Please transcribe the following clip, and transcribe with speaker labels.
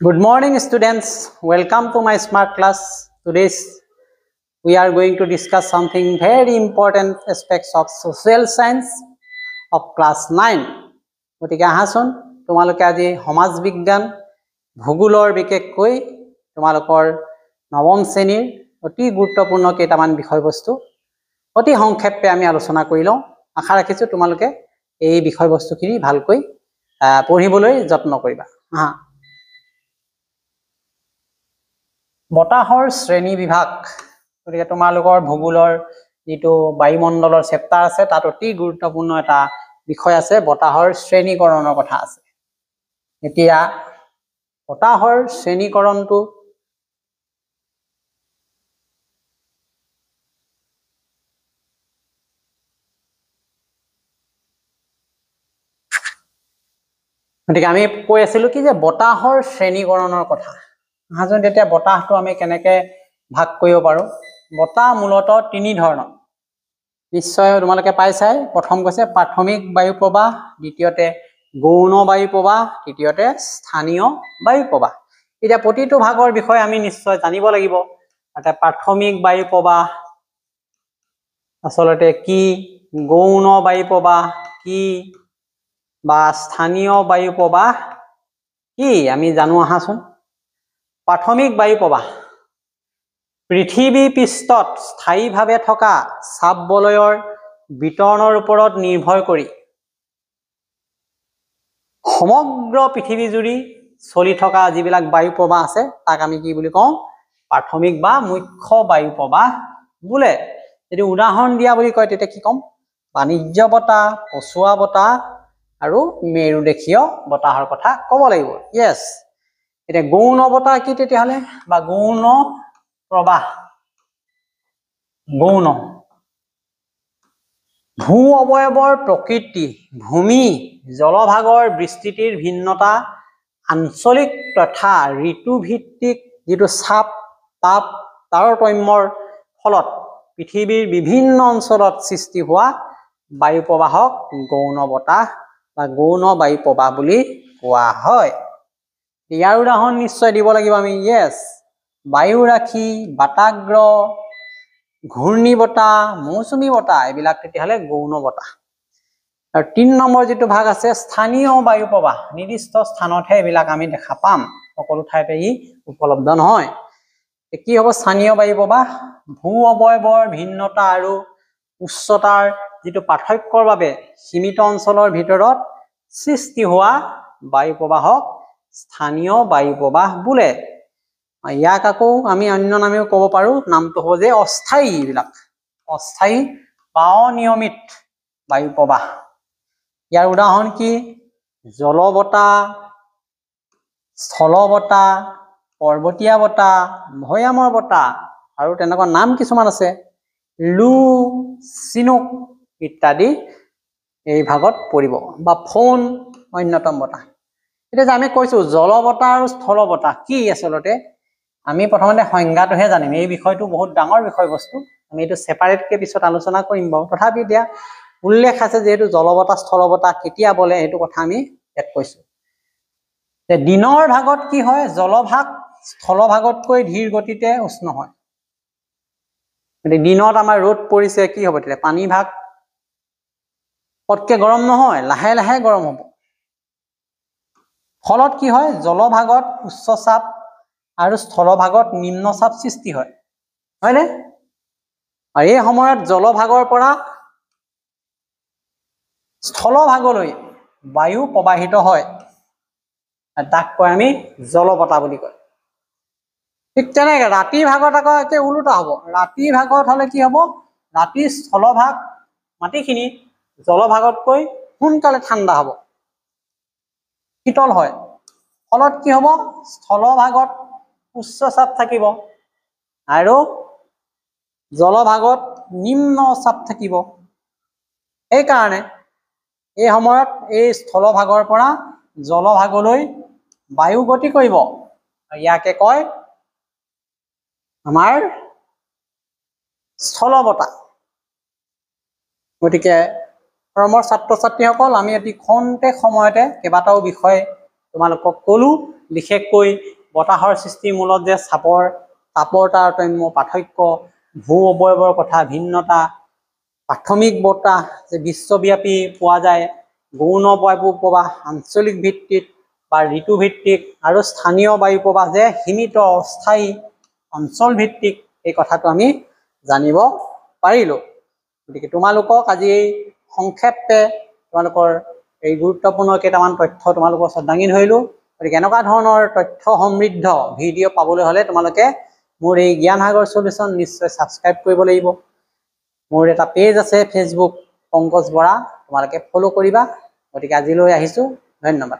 Speaker 1: Good morning, students. Welcome to my smart class. Today we are going to discuss something very important aspects of social science of class 9. গতিকে আহাচোন তোমালোকে আজি সমাজ বিজ্ঞান ভূগোলৰ বিশেষকৈ তোমালোকৰ নৱম শ্ৰেণীৰ অতি গুৰুত্বপূৰ্ণ কেইটামান বিষয়বস্তু অতি সংক্ষেপে আমি আলোচনা কৰি লওঁ। আশা ৰাখিছোঁ তোমালোকে এই বিষয়বস্তুখিনি ভালকৈ পঢ়িবলৈ যত্ন কৰিবা। বতাহৰ শ্ৰেণী বিভাগ গতিকে তোমালোকৰ ভূগোলৰ যেটো বায়ুমণ্ডলৰ চেপ্টাৰ আছে তাত অতি গুৰুত্বপূৰ্ণ এটা বিষয় আছে বতাহৰ শ্ৰেণীকৰণৰ কথা আছে। এতিয়া বতাহৰ শ্ৰেণীকৰণটো গতিকে আমি কৈ আছিলোঁ কি যে বতাহৰ শ্ৰেণীকৰণৰ কথা। আহাজন তেতিয়া বতাহটো আমি কেনেকে ভাগ কৰিব পাৰো। বতাহ মূলতঃ তিনি ধৰণৰ। নিশ্চয় তোমালোকে পাইছাই। প্ৰথম কৈছে প্ৰাথমিক বায়ু প্ৰবাহ, দ্বিতীয়তে গৌণ বায়ু প্ৰবাহ, তৃতীয়তে স্থানীয় বায়ু প্ৰবাহ। এতিয়া প্ৰতিটো ভাগৰ বিষয়ে আমি নিশ্চয় জানিব লাগিব। এটা প্ৰাথমিক বায়ু প্ৰবাহ আসলতে কি, গৌণ বায়ু প্ৰবাহ কি বা স্থানীয় বায়ু প্ৰবাহ কি আমি জানো আহাচোন। প্ৰাথমিক বায়ু প্ৰবাহ পৃথিৱী পৃষ্ঠত স্থায়ীভাৱে থকা চাপ বলয়ৰ বিতৰণৰ ওপৰত নিৰ্ভৰ কৰি সমগ্ৰ পৃথিৱী জুৰি চলি থকা যিবিলাক বায়ু প্ৰবাহ আছে তাক আমি কি বুলি কওঁ, প্ৰাথমিক বা মুখ্য বায়ু প্ৰবাহ বোলে। যদি উদাহৰণ দিয়া বুলি কয় তেতিয়া কি ক'ম, বাণিজ্য বতাহ, পছুৱা বতাহ আৰু মেৰুদেশীয় বতাহৰ কথা ক'ব লাগিব। ইয়েছ। এতিয়া গৌণ বতাহ কি তেতিয়াহ'লে বা গৌণ প্ৰবাহ। গৌণ ভূ অৱয়ৱৰ প্ৰকৃতি, ভূমি, জলভাগৰ বিস্তৃতিৰ ভিন্নতা, আঞ্চলিক তথা ঋতুভিত্তিক যিটো চাপ তাপ তাৰতম্যৰ ফলত পৃথিৱীৰ বিভিন্ন অঞ্চলত সৃষ্টি হোৱা বায়ু প্ৰবাহক গৌণ বতাহ বা গৌণ বায়ু প্ৰবাহ বুলি কোৱা হয়। ইয়াৰ উদাহৰণ নিশ্চয় দিব লাগিব আমি। ইয়েছ, বায়ু ৰাশি, বাতাগ্ৰ, ঘূৰ্ণী বতাহ, মৌচুমী বতাহ এইবিলাক তেতিয়াহ'লে গৌণ বতাহ। আৰু ৩ নম্বৰ যিটো ভাগ আছে স্থানীয় বায়ু প্ৰবাহ। নিৰ্দিষ্ট স্থানতহে এইবিলাক আমি দেখা পাম, সকলো ঠাইতে ই উপলব্ধ নহয়। কি হ'ব স্থানীয় বায়ু প্ৰবাহ? ভূ অৱয়ৱৰ ভিন্নতা আৰু উচ্চতাৰ যিটো পাৰ্থক্যৰ বাবে সীমিত অঞ্চলৰ ভিতৰত সৃষ্টি হোৱা বায়ু প্ৰবাহক স্থানীয় বায়ু প্ৰবাহ বোলে। ইয়াক আকৌ আমি অন্য নামেও ক'ব পাৰো, নামটো হ'ব যে অস্থায়ী। এইবিলাক অস্থায়ী বা অনিয়মিত বায়ু প্ৰবাহ। ইয়াৰ উদাহৰণ কি, জল বতাহ, স্থল বতাহ, পৰ্বতীয়া বতাহ, ভৈয়ামৰ বতাহ আৰু তেনেকুৱা নাম কিছুমান আছে, লু, চিনুক ইত্যাদি এই ভাগত পৰিব বা ফোন অন্যতম বতাহ। এতিয়া যে আমি কৈছো জল বতাহ আৰু স্থল বতাহ কি আচলতে আমি প্ৰথমতে সংজ্ঞাটোহে জানিম। এই বিষয়টো বহুত ডাঙৰ বিষয়বস্তু, আমি এইটো সেপাৰেটকে পিছত আলোচনা কৰিম বাৰু। তথাপি এতিয়া উল্লেখ আছে যিহেতু জল বতাহ স্থল বতাহ কেতিয়া বলে সেইটো কথা আমি ইয়াত কৈছো। দিনৰ ভাগত কি হয়, জলভাগ স্থলভাগতকৈ ধীৰ গতিতে উষ্ণ হয়। দিনত আমাৰ ৰ'দ পৰিছে কি হ'ব তেতিয়া পানী ভাগ পটকে গৰম নহয়, লাহে লাহে গৰম হ'ব। ফলত কি হয়, জলভাগত উচ্চ চাপ আৰু স্থলভাগত নিম্ন চাপ সৃষ্টি হয়, হয়নে? আৰু এই সময়ত জলভাগৰ পৰা স্থলভাগলৈ বায়ু প্ৰবাহিত হয়, তাক কয় আমি জলবতাহ বুলি কয়। ঠিক তেনেকে ৰাতিৰ ভাগত আকৌ একে ওলোটা হ'ব। ৰাতিৰ ভাগত হ'লে কি হ'ব, ৰাতিৰ স্থলভাগ মাটিখিনি জলভাগতকৈ সোনকালে ঠাণ্ডা হ'ব, শীতল হয়। ফলত কি হ'ব, স্থলভাগত উচ্চ চাপ থাকিব আৰু জলভাগত নিম্ন চাপ থাকিব। সেইকাৰণে এই সময়ত এই স্থলভাগৰ পৰা জলভাগলৈ বায়ু গতি কৰিব। ইয়াকে কয় আমাৰ স্থল বতাহ। গতিকে মৰমৰ ছাত্ৰ ছাত্ৰীসকল, আমি অতি খন্তেক সময়তে কেইবাটাও বিষয় তোমালোকক ক'লো। বিশেষকৈ বতাহৰ সৃষ্টিৰ মূলত যে তাপৰ তাৰতম্য পাৰ্থক্য ভূ অৱয়ৱৰ কথা ভিন্নতা প্ৰাথমিক বতাহ যে বিশ্বব্যাপী পোৱা যায় গৌণ বায়ু প্ৰবাহ আঞ্চলিক ভিত্তিত বা ঋতুভিত্তিক আৰু স্থানীয় বায়ু প্ৰবাহ যে সীমিত অস্থায়ী অঞ্চল ভিত্তিক এই কথাটো আমি জানিব পাৰিলো গতিকে তোমালোকক আজি এই সংক্ষেপে তোমালোকৰ এই গুৰুত্বপূৰ্ণ কেইটামান তথ্য তোমালোকৰ ওচৰত দাঙি ধৰিলো গতিকে এনেকুৱা ধৰণৰ তথ্য সমৃদ্ধ ভিডিঅ' পাবলৈ হ'লে তোমালোকে মোৰ এই জ্ঞান সাগৰ সলিউশন নিশ্চয় সাবস্ক্ৰাইব কৰিব লাগিব মোৰ এটা পেজ আছে ফেচবুক পংকজ বৰা তোমালোকে ফলো কৰিবা গতিকে আজিলৈ আহিছো ধন্যবাদ